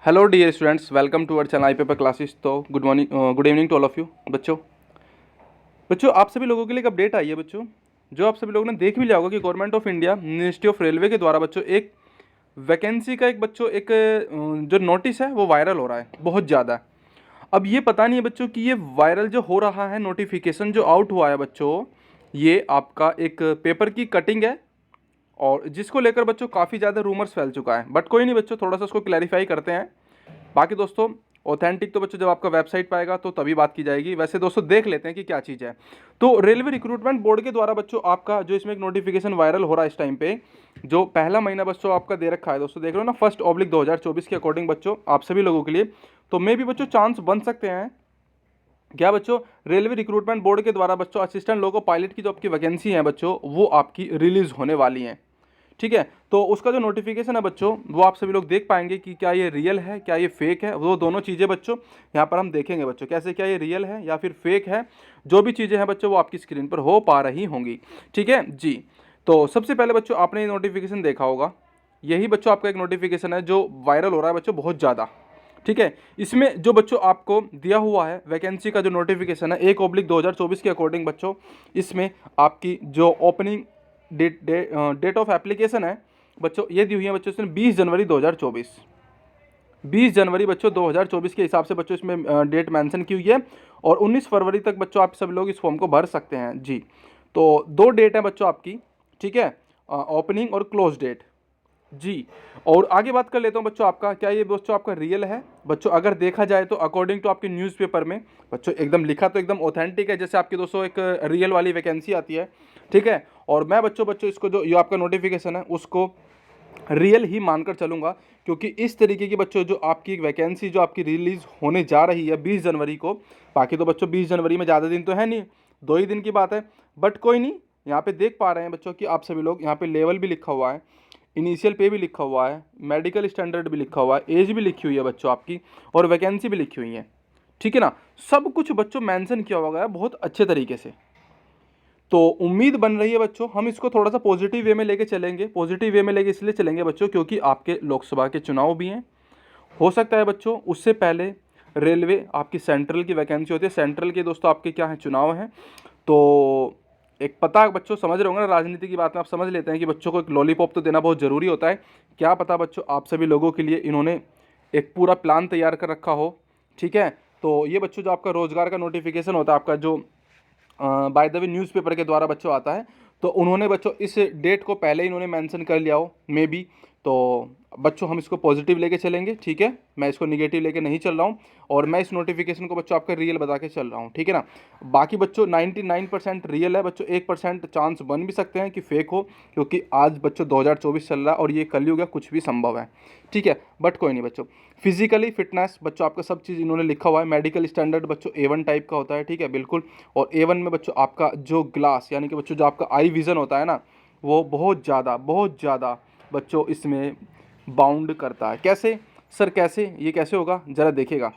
Hello dear students, welcome to our channel I paper classes. तो good morning, good evening to all of you. बच्चों आप सभी लोगों के लिए एक अपडेट आई है बच्चों, जो आप सभी लोगों ने देख भी लिया होगा कि government of India ministry of railway के द्वारा बच्चों एक वैकेंसी का एक जो नोटिस है वो वायरल हो रहा है बहुत ज़्यादा। अब ये पता नहीं है बच्चों कि ये वायरल जो हो रहा है नोटिफिकेशन जो आउट हुआ है बच्चों, ये आपका एक पेपर की कटिंग है और जिसको लेकर बच्चों काफ़ी ज़्यादा रूमर्स फैल चुका है। बट कोई नहीं बच्चों, थोड़ा सा उसको क्लैरिफाई करते हैं। बाकी दोस्तों ऑथेंटिक तो बच्चों जब आपका वेबसाइट पर आएगा तो तभी बात की जाएगी। वैसे दोस्तों देख लेते हैं कि क्या चीज़ है। तो रेलवे रिक्रूटमेंट बोर्ड के द्वारा बच्चों आपका जो इसमें एक नोटिफिकेशन वायरल हो रहा है इस टाइम पे, जो पहला महीना बच्चों आपका दे रखा है दोस्तों, देख लो ना, 1/2024 के अकॉर्डिंग बच्चों आप सभी लोगों के लिए तो मे भी बच्चों चांस बन सकते हैं क्या बच्चों, रेलवे रिक्रूटमेंट बोर्ड के द्वारा बच्चों असिस्टेंट लोको पायलट की जो आपकी वैकेंसी है बच्चों वो आपकी रिलीज होने वाली हैं। ठीक है, तो उसका जो नोटिफिकेशन है बच्चों वो आप सभी लोग देख पाएंगे कि क्या ये रियल है क्या ये फेक है। वो दोनों चीज़ें बच्चों यहाँ पर हम देखेंगे बच्चों, कैसे क्या ये रियल है या फिर फेक है। जो भी चीज़ें हैं बच्चों वो आपकी स्क्रीन पर हो पा रही होंगी। ठीक है जी। तो सबसे पहले बच्चों आपने ये नोटिफिकेशन देखा होगा, यही बच्चों आपका एक नोटिफिकेशन है जो वायरल हो रहा है बच्चों बहुत ज़्यादा। ठीक है, इसमें जो बच्चों आपको दिया हुआ है वैकेंसी का जो नोटिफिकेशन है 1/2024 के अकॉर्डिंग बच्चों, इसमें आपकी जो ओपनिंग डेट ऑफ एप्लीकेशन है बच्चों ये दी हुई है बच्चों इसमें 20 जनवरी 2024। 20 जनवरी बच्चों 2024 के हिसाब से बच्चों इसमें डेट मेंशन की हुई है और 19 फरवरी तक बच्चों आप सब लोग इस फॉर्म को भर सकते हैं जी। तो दो डेट है बच्चों आपकी, ठीक है, ओपनिंग और क्लोज डेट जी। और आगे बात कर लेता हूँ बच्चों, आपका क्या ये बच्चों आपका रियल है बच्चों। अगर देखा जाए तो अकॉर्डिंग टू आपके न्यूज़पेपर में बच्चों एकदम लिखा तो एकदम ऑथेंटिक है, जैसे आपकी दोस्तों एक रियल वाली वैकेंसी आती है। ठीक है, और मैं बच्चों बच्चों इसको जो ये आपका नोटिफिकेशन है उसको रियल ही मानकर चलूँगा, क्योंकि इस तरीके की बच्चों जो आपकी वैकेंसी जो आपकी रिलीज़ होने जा रही है 20 जनवरी को। बाकी तो बच्चों 20 जनवरी में ज़्यादा दिन तो है नहीं, 2 ही दिन की बात है। बट कोई नहीं, यहाँ पे देख पा रहे हैं बच्चों कि आप सभी लोग यहाँ पे लेवल भी लिखा हुआ है, इनिशियल पे भी लिखा हुआ है, मेडिकल स्टैंडर्ड भी लिखा हुआ है, एज भी लिखी हुई है बच्चों आपकी और वैकेंसी भी लिखी हुई है। ठीक है ना, सब कुछ बच्चों मेंशन किया हुआ है बहुत अच्छे तरीके से। तो उम्मीद बन रही है बच्चों हम इसको थोड़ा सा पॉजिटिव वे में लेके चलेंगे। पॉजिटिव वे में लेके इसलिए चलेंगे बच्चों क्योंकि आपके लोकसभा के चुनाव भी हैं। हो सकता है बच्चों उससे पहले रेलवे आपकी सेंट्रल की वैकेंसी होती है, सेंट्रल के दोस्तों आपके क्या है चुनाव हैं। तो एक पता बच्चों समझ रहे होंगे ना, राजनीति की बात में आप समझ लेते हैं कि बच्चों को एक लॉलीपॉप तो देना बहुत ज़रूरी होता है। क्या पता बच्चों आप सभी लोगों के लिए इन्होंने एक पूरा प्लान तैयार कर रखा हो। ठीक है, तो ये बच्चों जो आपका रोजगार का नोटिफिकेशन होता है आपका जो बाय द वे न्यूज़पेपर के द्वारा बच्चों आता है, तो उन्होंने बच्चों इस डेट को पहले ही इन्होंने मेंशन कर लिया हो मे बी। तो बच्चों हम इसको पॉजिटिव लेके चलेंगे, ठीक है, मैं इसको निगेटिव लेके नहीं चल रहा हूँ और मैं इस नोटिफिकेशन को बच्चों आपका रियल बता के चल रहा हूँ। ठीक है ना, बाकी बच्चों 99% रियल है बच्चों, 1% चांस बन भी सकते हैं कि फेक हो, क्योंकि आज बच्चों 2024 चल रहा है और ये कलयुग है, कुछ भी संभव है। ठीक है, बट कोई नहीं बच्चों, फिजिकली फिटनेस बच्चों आपका सब चीज़ इन्होंने लिखा हुआ है। मेडिकल स्टैंडर्ड बच्चों A1 टाइप का होता है, ठीक है बिल्कुल। और A1 में बच्चों आपका जो ग्लास यानी कि बच्चों जो आपका आई विज़न होता है ना, वो बहुत ज़्यादा बच्चों इसमें बाउंड करता है। कैसे सर, कैसे ये कैसे होगा ज़रा देखिएगा।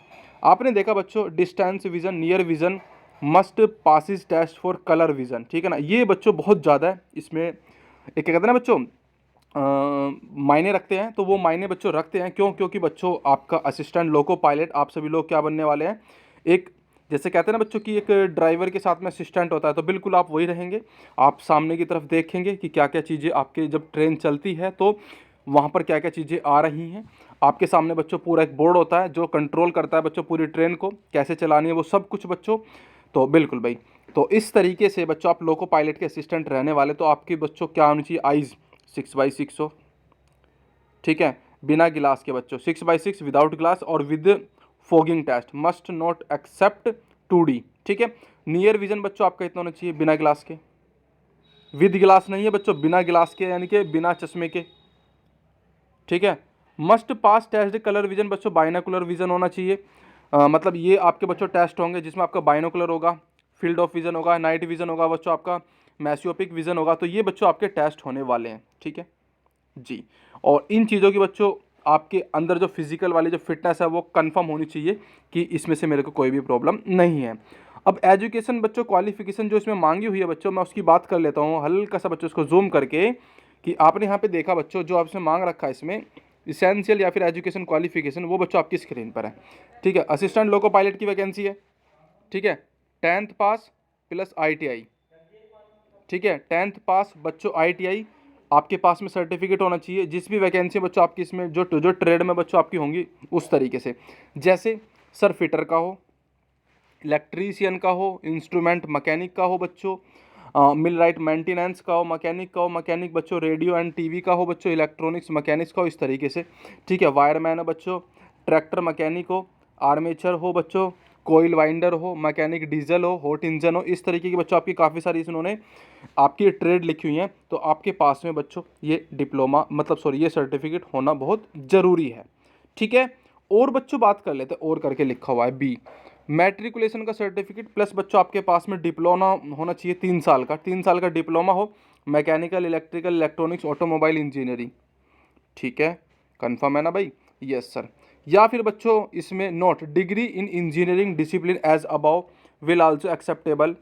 आपने देखा बच्चों distance vision, near vision, must passes test for colour vision, ठीक है ना, ये बच्चों बहुत ज़्यादा है इसमें। एक क्या कहते हैं ना बच्चों, मायने रखते हैं। तो वो मायने बच्चों रखते हैं क्यों, क्योंकि बच्चों आपका असिस्टेंट लोको पायलट आप सभी लोग क्या बनने वाले हैं, एक जैसे कहते हैं ना बच्चों कि एक ड्राइवर के साथ में असिस्टेंट होता है, तो बिल्कुल आप वही रहेंगे। आप सामने की तरफ देखेंगे कि क्या क्या चीज़ें आपके जब ट्रेन चलती है तो वहाँ पर क्या क्या चीज़ें आ रही हैं। आपके सामने बच्चों पूरा एक बोर्ड होता है जो कंट्रोल करता है बच्चों पूरी ट्रेन को कैसे चलानी है, वो सब कुछ बच्चों। तो बिल्कुल भाई, तो इस तरीके से बच्चों आप लोको पायलट के असिस्टेंट रहने वाले, तो आपकी बच्चों क्या होनी चाहिए, आइज़ 6x6 हो, ठीक है, बिना गिलास के बच्चों 6x6 विदाउट ग्लास और with fogging test, must not accept 2D। ठीक है, नियर विजन बच्चों आपका इतना होना चाहिए बिना गिलास के, विद गिलास नहीं है बच्चों, बिना गिलास के यानी कि बिना चश्मे के। ठीक है, must pass test colour vision बच्चों, बाइनोकुलर विजन होना चाहिए। मतलब ये आपके बच्चों टेस्ट होंगे जिसमें आपका बाइनोकुलर होगा, फील्ड ऑफ विजन होगा, नाइट विजन होगा बच्चों, आपका मैसियोपिक विजन होगा। तो ये बच्चों आपके टेस्ट होने वाले हैं। ठीक है जी, और इन चीज़ों की बच्चों आपके अंदर जो फिजिकल वाली जो फिटनेस है वो कंफर्म होनी चाहिए कि इसमें से मेरे को कोई भी प्रॉब्लम नहीं है। अब एजुकेशन बच्चों क्वालिफिकेशन जो इसमें मांगी हुई है बच्चों, मैं उसकी बात कर लेता हूँ हल्का सा बच्चों, इसको जूम करके कि आपने यहाँ पे देखा बच्चों जो आपसे मांग रखा है इसमें इसेंशियल या फिर एजुकेशन क्वालिफिकेशन वो बच्चों आपकी स्क्रीन पर है। ठीक है, असिस्टेंट लोको पायलट की वैकेंसी है। ठीक है, 10th पास प्लस ITI। ठीक है, 10th पास बच्चों ITI आपके पास में सर्टिफिकेट होना चाहिए। जिस भी वैकेंसी बच्चों आपकी इसमें जो ट्रेड में बच्चों आपकी होंगी उस तरीके से, जैसे सर फिटर का हो, इलेक्ट्रीशियन का हो, इंस्ट्रूमेंट मैकेनिक का हो बच्चों, मिल राइट मेंटेनेंस का हो, मैकेनिक बच्चों, रेडियो एंड टीवी का हो बच्चों, इलेक्ट्रॉनिक्स मैकेनिक्स का हो, इस तरीके से। ठीक है, वायरमैन हो बच्चों, ट्रैक्टर मैकेनिक हो, आर्मेचर हो बच्चों, कोयल वाइंडर हो, मैकेनिक डीजल हो, हॉट इंजन हो, इस तरीके की बच्चों आपकी काफ़ी सारी इन्होंने आपकी ट्रेड लिखी हुई हैं। तो आपके पास में बच्चों ये डिप्लोमा मतलब सॉरी ये सर्टिफिकेट होना बहुत ज़रूरी है। ठीक है, और बच्चों बात कर लेते हैं, और करके लिखा हुआ है बी, मैट्रिकुलेशन का सर्टिफिकेट प्लस बच्चों आपके पास में डिप्लोमा होना चाहिए 3 साल का, 3 साल का डिप्लोमा हो, mechanical, electrical, electronics, automobile engineering. ठीक है, कंफर्म है ना भाई? Yes sir. या फिर बच्चों इसमें note, degree in engineering discipline as above will also acceptable,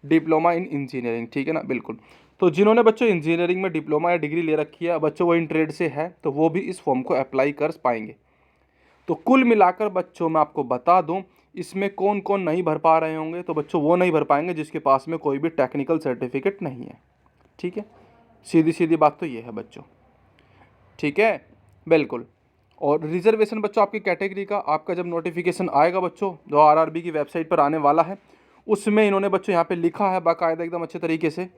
diploma in engineering. ठीक है ना, बिल्कुल। तो जिन्होंने बच्चों इंजीनियरिंग में डिप्लोमा या डिग्री ले रखी है बच्चों, वो इन ट्रेड से है तो वो भी इस फॉर्म को अप्लाई कर पाएंगे। तो कुल मिलाकर बच्चों मैं आपको बता दूं इसमें कौन कौन नहीं भर पा रहे होंगे, तो बच्चों वो नहीं भर पाएंगे जिसके पास में कोई भी टेक्निकल सर्टिफिकेट नहीं है। ठीक है, सीधी सीधी बात तो ये है बच्चों। ठीक है, बिल्कुल। और रिजर्वेशन बच्चों आपकी कैटेगरी का आपका जब नोटिफिकेशन आएगा बच्चों, जो RRB की वेबसाइट पर आने वाला है, उसमें इन्होंने बच्चों यहाँ पे लिखा है बाकायदा एकदम अच्छे तरीके से।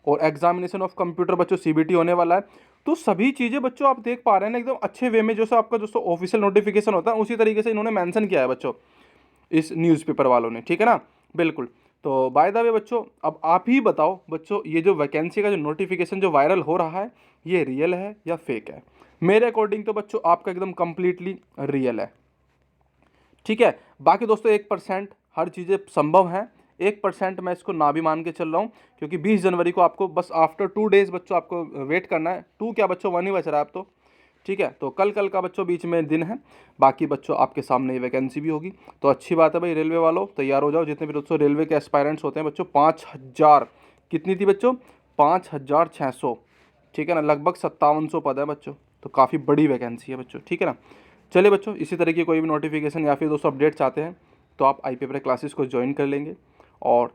और एग्जामिनेशन ऑफ कंप्यूटर बच्चों CBT होने वाला है। तो सभी चीज़ें बच्चों आप देख पा रहे हैं ना एकदम अच्छे वे में, जैसे आपका दोस्तों ऑफिशियल नोटिफिकेशन होता है उसी तरीके से इन्होंने मेंशन किया है बच्चों इस न्यूज़पेपर वालों ने। ठीक है ना, बिल्कुल। तो बाय द वे बच्चों अब आप ही बताओ बच्चों, ये जो वैकेंसी का जो नोटिफिकेशन जो वायरल हो रहा है ये रियल है या फेक है? मेरे अकॉर्डिंग तो बच्चों आपका एकदम कंप्लीटली रियल है। ठीक है, बाकी दोस्तों 1% हर चीज़ें संभव हैं, 1% मैं इसको ना भी मान के चल रहा हूँ, क्योंकि 20 जनवरी को आपको बस आफ्टर 2 डेज़ बच्चों आपको वेट करना है। 2 क्या बच्चों 1 ही बच रहा है अब तो। ठीक है, तो कल का बच्चों बीच में दिन है, बाकी बच्चों आपके सामने ये वैकेंसी भी होगी। तो अच्छी बात है भाई, रेलवे वालों तैयार हो जाओ। जितने भी दोस्तों रेलवे के एस्पायरेंट्स होते हैं बच्चों, 5000 कितनी थी बच्चों, 5600। ठीक है ना, लगभग 5700 पद है बच्चों, तो काफ़ी बड़ी वैकेंसी है बच्चों। ठीक है ना, चलिए बच्चों, इसी तरह की कोई भी नोटिफिकेशन या फिर दोस्तों अपडेट चाहते हैं तो आप IPPR क्लासेस को ज्वाइन कर लेंगे। और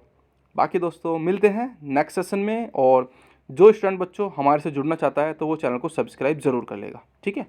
बाकी दोस्तों मिलते हैं नेक्स्ट सेशन में। और जो स्टूडेंट बच्चों हमारे से जुड़ना चाहता है तो वो चैनल को सब्सक्राइब ज़रूर कर लेगा। ठीक है।